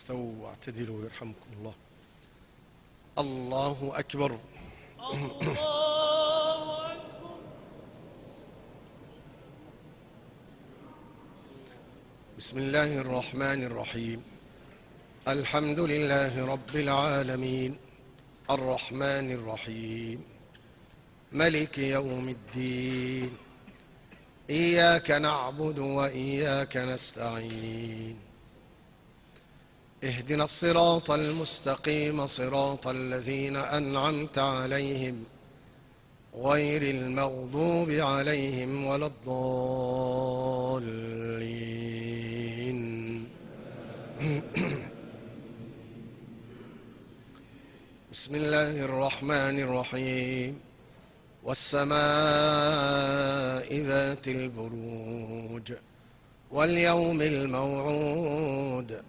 استووا واعتدلوا يرحمكم الله. الله أكبر. الله أكبر. بسم الله الرحمن الرحيم. الحمد لله رب العالمين الرحمن الرحيم ملك يوم الدين. إياك نعبد وإياك نستعين. اهدنا الصراط المستقيم صراط الذين أنعمت عليهم غير المغضوب عليهم ولا الضالين. بسم الله الرحمن الرحيم. والسماء ذات البروج واليوم الموعود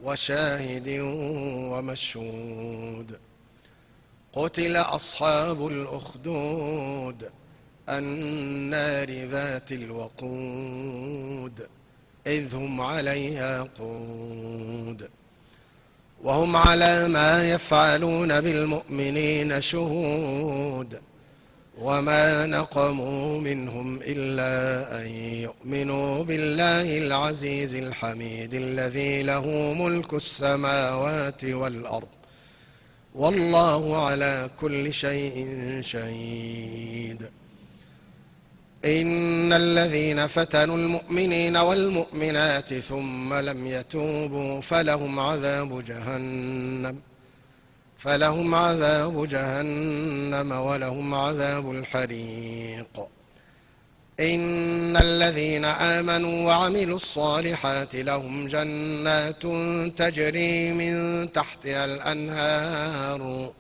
وشاهد ومشهود. قتل أصحاب الأخدود النار ذات الوقود إذ هم عليها قود وهم على ما يفعلون بالمؤمنين شهود. وما نقموا منهم إلا أن يؤمنوا بالله العزيز الحميد الذي له ملك السماوات والأرض والله على كل شيء شهيد. إن الذين فتنوا المؤمنين والمؤمنات ثم لم يتوبوا فلهم عذاب جهنم ولهم عذاب الحريق. إن الذين آمنوا وعملوا الصالحات لهم جنات تجري من تحتها الأنهار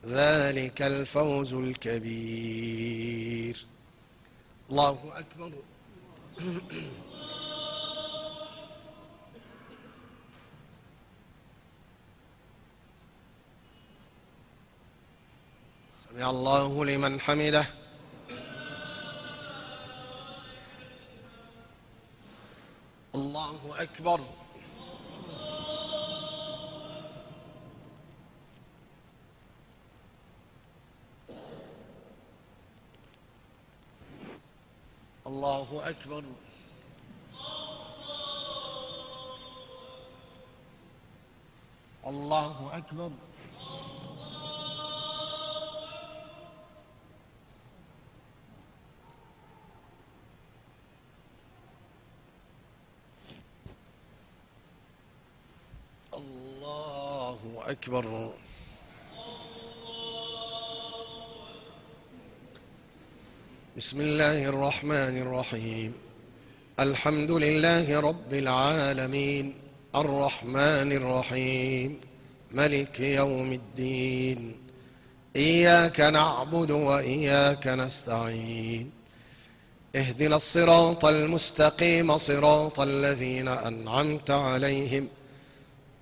ذلك الفوز الكبير. الله أكبر. سمع الله لمن حمده. الله أكبر. الله أكبر. الله أكبر. الله أكبر. بسم الله الرحمن الرحيم. الحمد لله رب العالمين الرحمن الرحيم ملك يوم الدين. إياك نعبد وإياك نستعين. اهدنا الصراط المستقيم صراط الذين أنعمت عليهم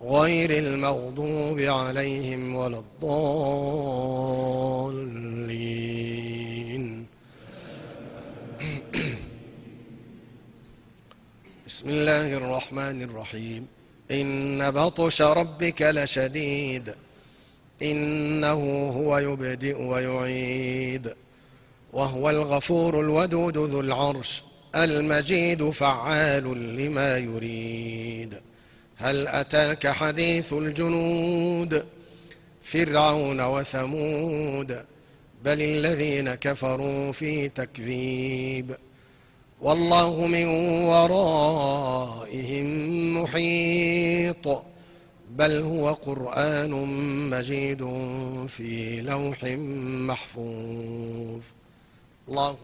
غير المغضوب عليهم ولا الضالين. بسم الله الرحمن الرحيم. إن بطش ربك لشديد إنه هو يبدئ ويعيد وهو الغفور الودود ذو العرش المجيد فعال لما يريد. هل أتاك حديث الجنود فرعون وثمود بل الذين كفروا في تكذيب والله من ورائهم محيط بل هو قرآن مجيد في لوح محفوظ. الله